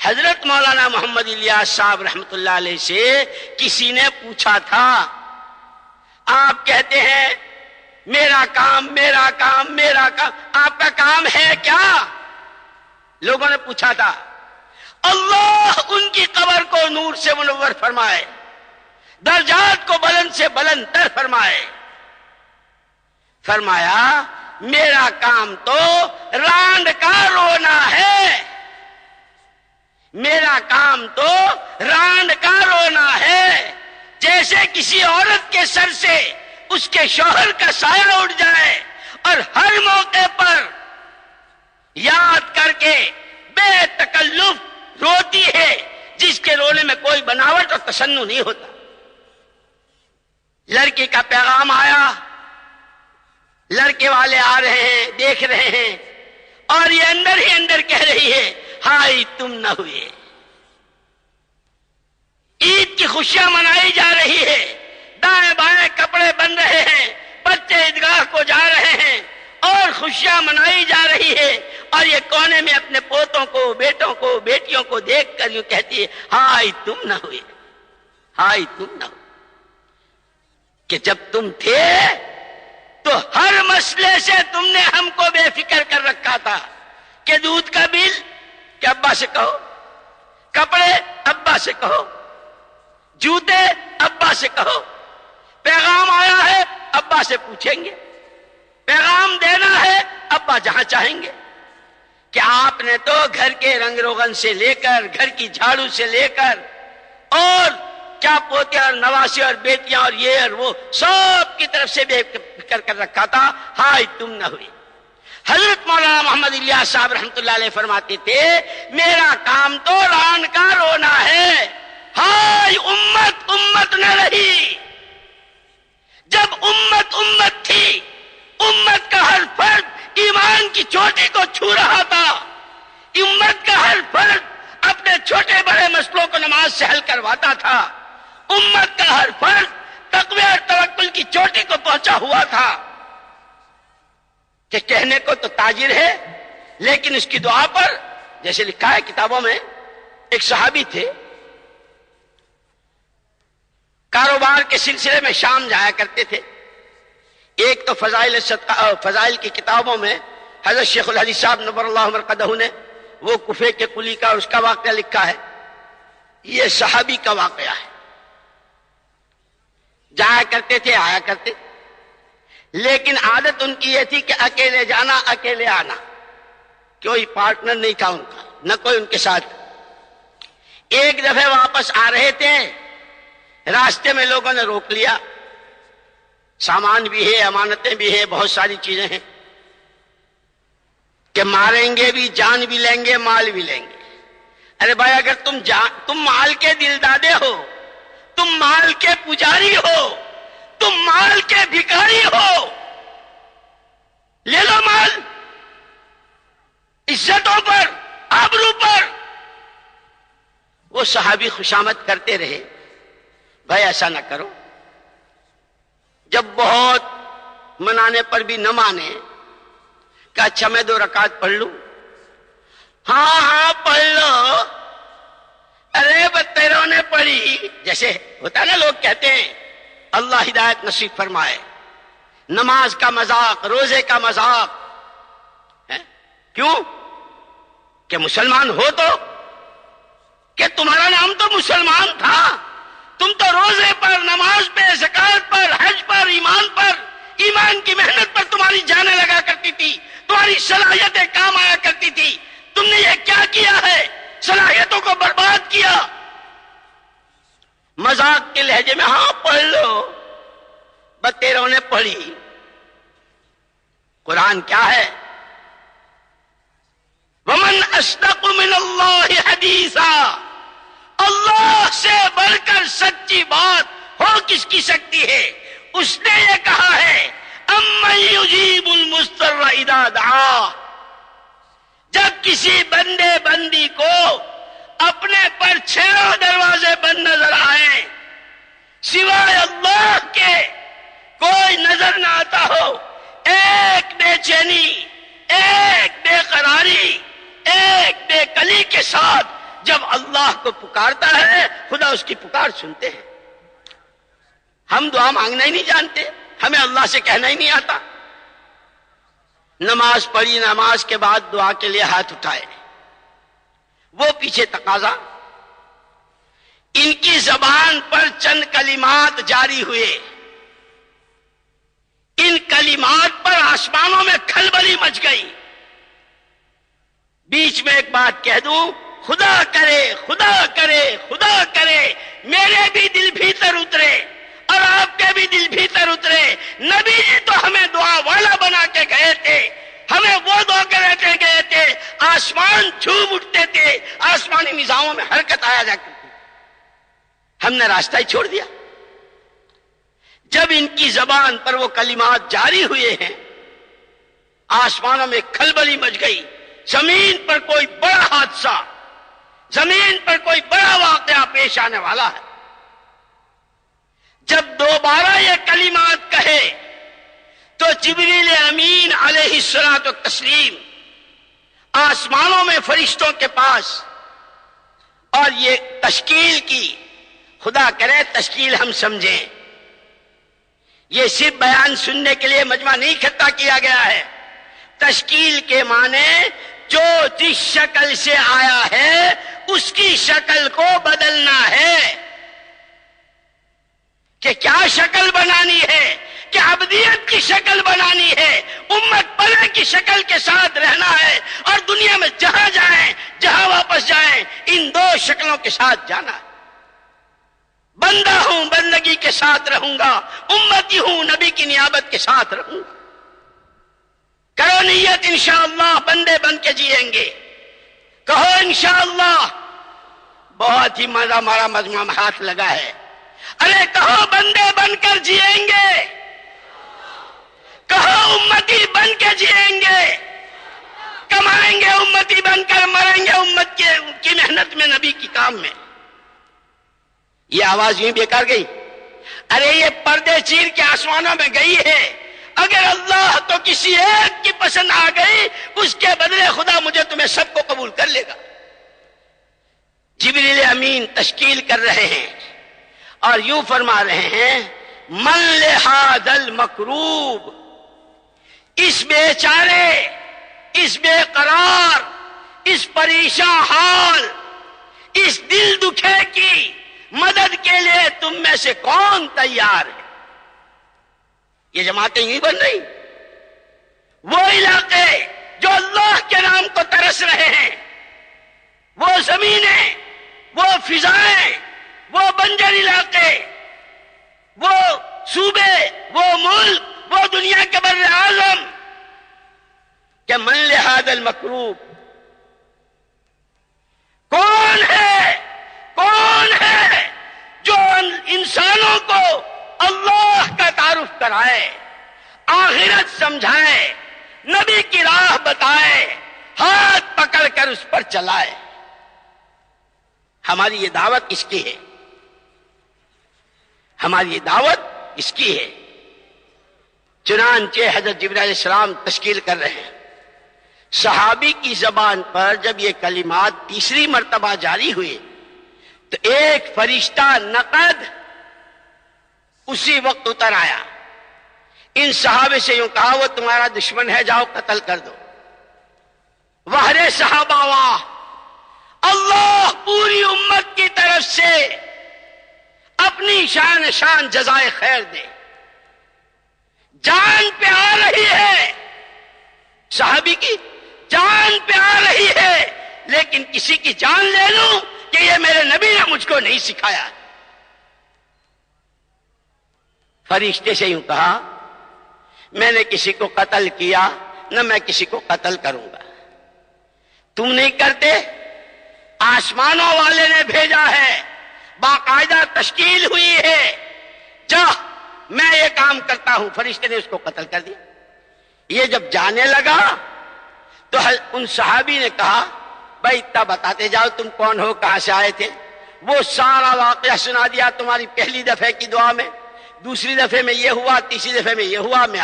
حضرت مولانا محمد الیاس صاحب رحمت اللہ علیہ سے کسی نے پوچھا تھا، آپ کہتے ہیں میرا کام میرا کام میرا کام، آپ کا کام ہے کیا؟ لوگوں نے پوچھا تھا۔ اللہ ان کی قبر کو نور سے منور فرمائے، درجات کو بلند سے بلند تر فرمائے۔ فرمایا میرا کام تو رانڈ کا رونا ہے، میرا کام تو رانڈ کا رونا ہے، جیسے کسی عورت کے سر سے اس کے شوہر کا سایہ اٹھ جائے اور ہر موقع پر یاد کر کے بے تکلف روتی ہے، جس کے رونے میں کوئی بناوٹ اور تصنع نہیں ہوتا۔ لڑکی کا پیغام آیا، لڑکے والے آ رہے ہیں، دیکھ رہے ہیں، اور یہ اندر ہی اندر کہہ رہی ہے ہائے تم نہ ہوئے۔ عید کی خوشیاں منائی جا رہی ہے، دائیں بائیں کپڑے بن رہے ہیں، بچے عیدگاہ کو جا رہے ہیں اور خوشیاں منائی جا رہی ہے، اور یہ کونے میں اپنے پوتوں کو، بیٹوں کو، بیٹیوں کو دیکھ کر یوں کہتی ہے ہائے تم نہ ہوئے، ہائے تم نہ ہوئے۔ کہ جب تم تھے تو ہر مسئلے سے تم نے ہم کو بے فکر کر رکھا تھا، کہ دودھ کا بل کہ ابا سے کہو، کپڑے ابا سے کہو، جوتے ابا سے کہو، پیغام آیا ہے ابا سے پوچھیں گے، پیغام دینا ہے ابا جہاں چاہیں گے۔ کہ آپ نے تو گھر کے رنگ روغن سے لے کر، گھر کی جھاڑو سے لے کر، اور کیا پوتے اور نواسے اور بیٹیاں اور یہ اور وہ سب کی طرف سے بے فکر کر رکھا تھا، ہائے تم نہ ہوئی۔ حضرت مولانا محمد الیاس صاحب رحمت اللہ علیہ فرماتے تھے میرا کام تو ران کا رونا ہے، ہائے امت امت نہ رہی۔ جب امت امت تھی، امت کا ہر فرد ایمان کی چوٹی کو چھو رہا تھا، امت کا ہر فرد اپنے چھوٹے بڑے مسئلوں کو نماز سے حل کرواتا تھا، امت کا ہر فرد تقوی اور توکل کی چوٹی کو پہنچا ہوا تھا۔ کہ کہنے کو تو تاجر ہے، لیکن اس کی دعا پر، جیسے لکھا ہے کتابوں میں، ایک صحابی تھے، کاروبار کے سلسلے میں شام جایا کرتے تھے۔ ایک تو فضائل کی کتابوں میں حضرت شیخ الحدیث صاحب نور اللہ مرقدہ نے وہ کفے کے قلی کا اور اس کا واقعہ لکھا ہے، یہ صحابی کا واقعہ ہے۔ جایا کرتے تھے، آیا کرتے، لیکن عادت ان کی یہ تھی کہ اکیلے جانا اکیلے آنا، کوئی پارٹنر نہیں تھا ان کا، نہ کوئی ان کے ساتھ۔ ایک دفعہ واپس آ رہے تھے، راستے میں لوگوں نے روک لیا، سامان بھی ہے، امانتیں بھی ہے، بہت ساری چیزیں ہیں، کہ ماریں گے بھی، جان بھی لیں گے، مال بھی لیں گے۔ ارے بھائی اگر تم مال کے دل دادے ہو، تم مال کے پجاری ہو، تم مال کے بھکاری ہو، لے لو مال، عزتوں پر، آبرو پر۔ وہ صحابی خوشامد کرتے رہے، بھائی ایسا نہ کرو۔ جب بہت منانے پر بھی نہ مانے کہ اچھا میں 2 رکعت پڑھ لوں، ہاں ہاں پڑھ لو۔ ارے بتیروں نے پڑھی، جیسے ہوتا ہے نا، لوگ کہتے ہیں اللہ ہدایت نصیب فرمائے، نماز کا مذاق، روزے کا مذاق ہے۔ کیوں؟ کہ مسلمان ہو تو، کہ تمہارا نام تو مسلمان تھا، تم تو روزے پر، نماز پہ، زکات پر، حج پر، ایمان پر، ایمان کی محنت پر تمہاری جانیں لگا کرتی تھی، تمہاری صلاحیتیں کام آیا کرتی تھی۔ تم نے یہ کیا کیا ہے؟ صلاحیتوں کو برباد کیا۔ مذاق کے لہجے میں ہاں پڑھ لو، بتیروں نے پڑھی۔ قرآن کیا ہے؟ وَمَنْ أَصْدَقُ مِنَ اللَّهِ حَدِيثًا، اللہ سے بڑھ کر سچی بات ہو کس کی سکتی ہے؟ اس نے یہ کہا ہے اَمَّن يُجِيبُ الْمُضْطَرَّ إِذَا دَعَاهُ، جب کسی بندے بندی کو اپنے پر 6 دروازے بند نظر آئیں، سوائے اللہ کے کوئی نظر نہ آتا ہو، ایک بے چینی، ایک بے قراری، ایک بے کلی کے ساتھ جب اللہ کو پکارتا ہے خدا اس کی پکار سنتے ہیں۔ ہم دعا مانگنا ہی نہیں جانتے، ہمیں اللہ سے کہنا ہی نہیں آتا۔ نماز پڑھی، نماز کے بعد دعا کے لیے ہاتھ اٹھائے، وہ پیچھے تقاضا۔ ان کی زبان پر چند کلمات جاری ہوئے، ان کلمات پر آسمانوں میں کھلبلی مچ گئی۔ بیچ میں ایک بات کہہ دوں، خدا کرے خدا کرے خدا کرے میرے بھی دل بھیتر اترے اور آپ کے بھی دل بھیتر اترے۔ نبی جی تو ہمیں دعا والا بنا کے گئے تھے، ہمیں وہ دعا کر کے گئے تھے، آسمان جھوم اٹھتے تھے، آسمانی نظاموں میں حرکت آیا کرتی تھی، ہم نے راستہ ہی چھوڑ دیا۔ جب ان کی زبان پر وہ کلمات جاری ہوئے ہیں، آسمانوں میں کھلبلی مچ گئی، زمین پر کوئی بڑا حادثہ، زمین پر کوئی بڑا واقعہ پیش آنے والا ہے۔ جب دوبارہ یہ کلمات کہے تو جبریل امین علیہ الصلوۃ والتسلیم آسمانوں میں فرشتوں کے پاس، اور یہ تشکیل کی، خدا کرے تشکیل ہم سمجھیں، یہ صرف بیان سننے کے لیے مجمع نہیں اکٹھا کیا گیا ہے۔ تشکیل کے معنی جو جس شکل سے آیا ہے اس کی شکل کو بدلنا ہے۔ کہ کیا شکل بنانی ہے، کہ عبدیت کی شکل بنانی ہے، امت پلے کی شکل کے ساتھ رہنا ہے، اور دنیا میں جہاں جائیں جہاں واپس جائیں ان دو شکلوں کے ساتھ جانا ہے۔ بندہ ہوں بندگی کے ساتھ رہوں گا، امتی ہوں نبی کی نیابت کے ساتھ رہوں گا۔ کرو نیت انشاءاللہ بندے بن کے جیئیں گے، کہو انشاءاللہ۔ بہت ہی مزہ ہمارا مجمع میں ہاتھ لگا ہے، ارے کہو بندے بن کر جیئیں گے، کہو امتی بن کے جیئیں گے، کمائیں گے امتی بن کر، مریں گے امت کی محنت میں، نبی کی کام میں۔ یہ آواز یوں بیکار گئی؟ ارے یہ پردے چیر کے آسمانوں میں گئی ہے، اگر اللہ تو کسی ایک کی پسند آ گئی، اس کے بدلے خدا مجھے تمہیں سب کو قبول کر لے گا۔ جبریل امین تشکیل کر رہے ہیں اور یوں فرما رہے ہیں، من لہذا المکروب، اس بیچارے، اس بے قرار، اس پریشان حال، اس دل دکھے کی مدد کے لیے تم میں سے کون تیار ہے؟ یہ جماعتیں یوں بن رہی، وہ علاقے جو اللہ کے نام کو ترس رہے ہیں، وہ زمینیں، وہ فضائیں، وہ بنجر علاقے، وہ صوبے، وہ ملک، وہ دنیا کے بر اعظم، کہ من لہذا المکروب، کون ہے جو انسانوں کو اللہ کا تعارف کرائے، آخرت سمجھائے، نبی کی راہ بتائے، ہاتھ پکڑ کر اس پر چلائے۔ ہماری یہ دعوت اس کی ہے، ہماری یہ دعوت اس کی ہے۔ چنانچہ حضرت جبرائیل علیہ السلام تشکیل کر رہے ہیں، صحابی کی زبان پر جب یہ کلمات تیسری مرتبہ جاری ہوئے تو ایک فرشتہ نقد اسی وقت اتر آیا، ان صحابے سے یوں کہا، وہ تمہارا دشمن ہے، جاؤ قتل کر دو۔ وحرے صحابہ واہ، اللہ پوری امت کی طرف سے اپنی شان جزائے خیر دے۔ جان پہ آ رہی ہے، صحابی کی جان پہ آ رہی ہے، لیکن کسی کی جان لے لوں کہ یہ میرے نبی نے مجھ کو نہیں سکھایا۔ فرشتے سے یوں کہا، میں نے کسی کو قتل کیا، نہ میں کسی کو قتل کروں گا۔ تم نہیں کرتے، آسمانوں والے نے بھیجا ہے، باقاعدہ تشکیل ہوئی ہے، جا میں یہ کام کرتا ہوں۔ فرشتے نے اس کو قتل کر دیا۔ یہ جب جانے لگا تو ان صحابی نے کہا، بھائی اتنا بتاتے جاؤ تم کون ہو، کہاں سے آئے تھے۔ وہ سارا واقعہ سنا دیا، تمہاری پہلی دفعہ کی دعا میں، دوسری دفعہ میں یہ ہوا، تیسری دفعہ میں یہ ہوا، میں